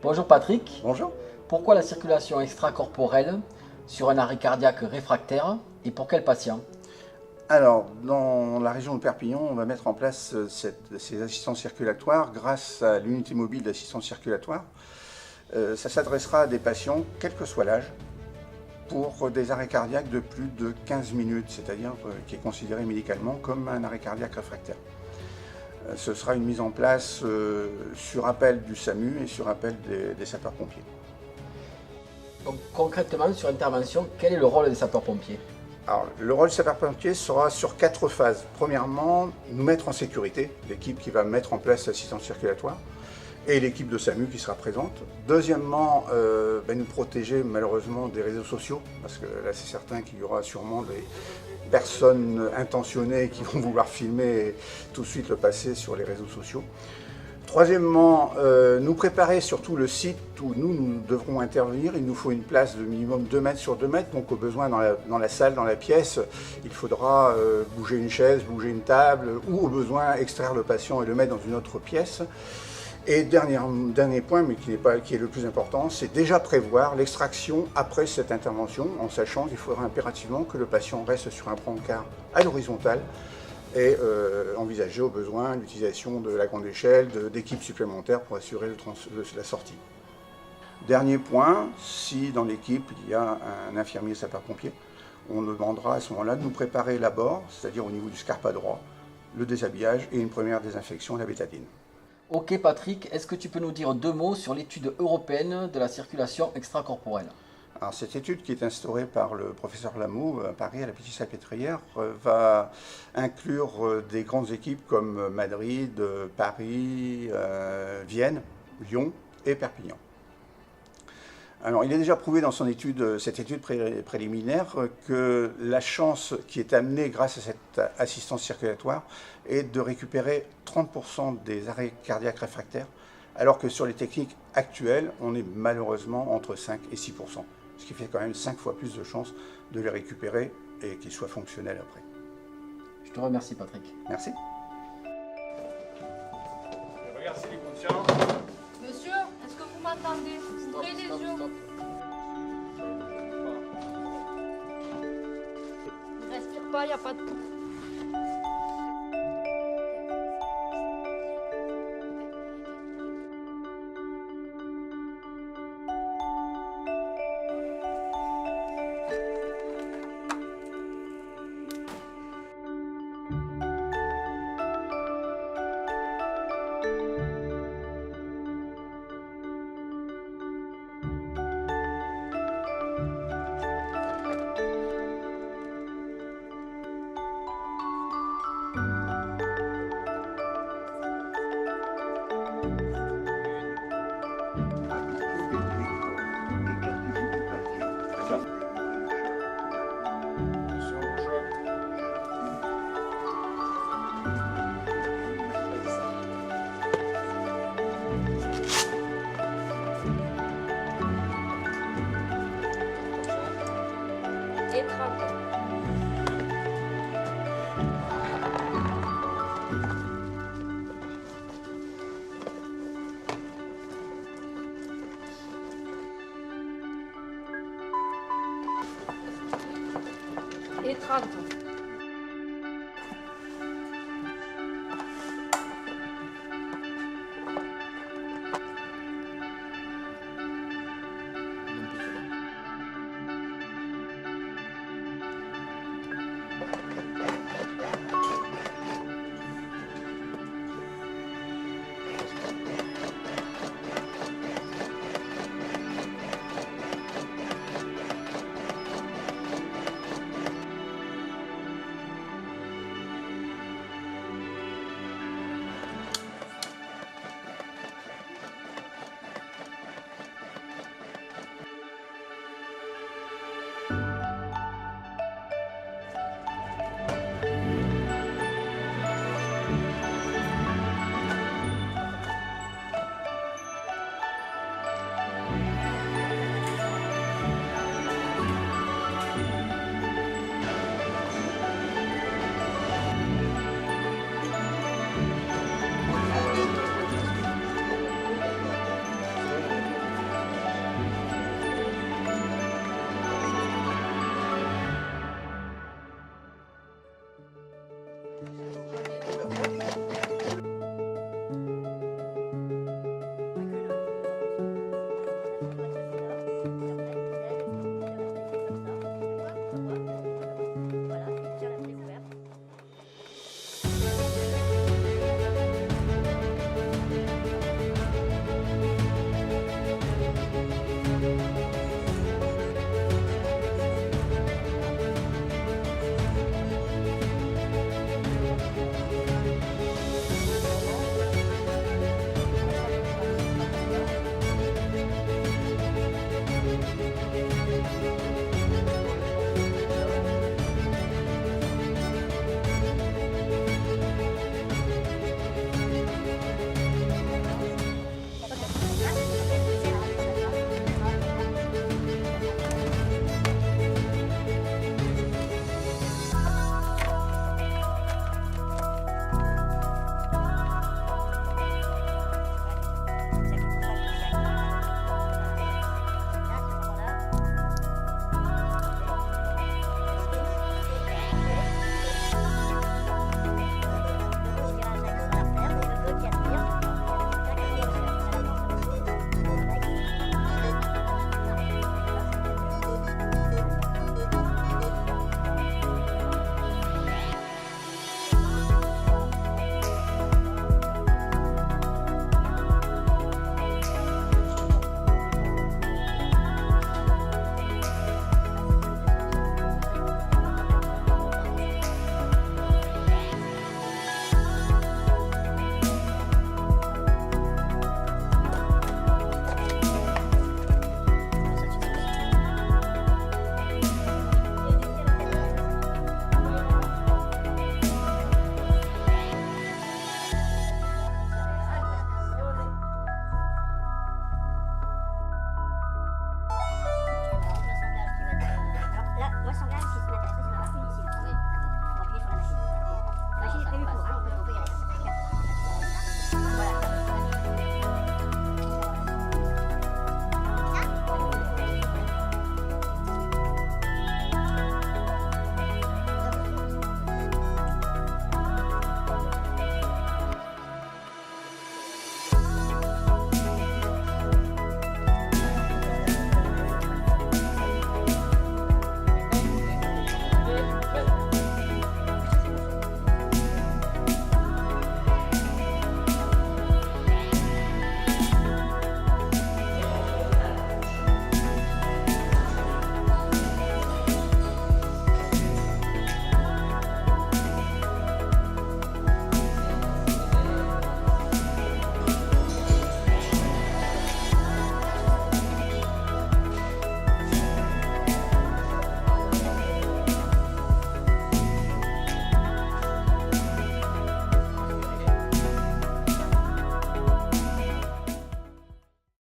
Bonjour Patrick. Bonjour. Pourquoi la circulation extracorporelle sur un arrêt cardiaque réfractaire et pour quel patient? Alors, dans la région de Perpignan, on va mettre en place ces assistants circulatoires grâce à l'unité mobile d'assistance circulatoire. Ça s'adressera à des patients, quel que soit l'âge, pour des arrêts cardiaques de plus de 15 minutes, c'est-à-dire qui est considéré médicalement comme un arrêt cardiaque réfractaire. Ce sera une mise en place sur appel du SAMU et sur appel des sapeurs-pompiers. Donc concrètement, sur intervention, quel est le rôle des sapeurs-pompiers? Alors, le rôle du sapeur-pompier sera sur 4 phases. Premièrement, nous mettre en sécurité, l'équipe qui va mettre en place l'assistance circulatoire et l'équipe de SAMU qui sera présente. Deuxièmement, nous protéger malheureusement des réseaux sociaux, parce que là c'est certain qu'il y aura sûrement des personnes intentionnées qui vont vouloir filmer et tout de suite le passer sur les réseaux sociaux. Troisièmement, nous préparer surtout le site où nous devrons intervenir. Il nous faut une place de minimum 2 mètres sur 2 mètres, donc au besoin dans la salle, dans la pièce, il faudra bouger une chaise, bouger une table, ou au besoin extraire le patient et le mettre dans une autre pièce. Et dernier point, mais qui est le plus important, c'est déjà prévoir l'extraction après cette intervention, en sachant qu'il faudra impérativement que le patient reste sur un brancard à l'horizontale, et envisager au besoin l'utilisation de la grande échelle, d'équipes supplémentaires pour assurer la sortie. Dernier point, si dans l'équipe il y a un infirmier sapeur-pompier, on demandera à ce moment-là de nous préparer l'abord, c'est-à-dire au niveau du scarpa droit, le déshabillage et une première désinfection à la bétadine. Ok Patrick, est-ce que tu peux nous dire 2 mots sur l'étude européenne de la circulation extracorporelle? Alors, cette étude qui est instaurée par le professeur Lamou à Paris, à la Pitié-Salpêtrière, va inclure des grandes équipes comme Madrid, Paris, Vienne, Lyon et Perpignan. Alors, il est déjà prouvé dans cette étude préliminaire que la chance qui est amenée grâce à cette assistance circulatoire est de récupérer 30% des arrêts cardiaques réfractaires, alors que sur les techniques actuelles, on est malheureusement entre 5 et 6%. Ce qui fait quand même 5 fois plus de chances de les récupérer et qu'ils soient fonctionnels après. Je te remercie Patrick. Merci. Regarde s'il est conscient. Monsieur, est-ce que vous m'entendez? Ouvrez les yeux. Il ne respire pas, il n'y a pas de pouls. Et 30. Et 30.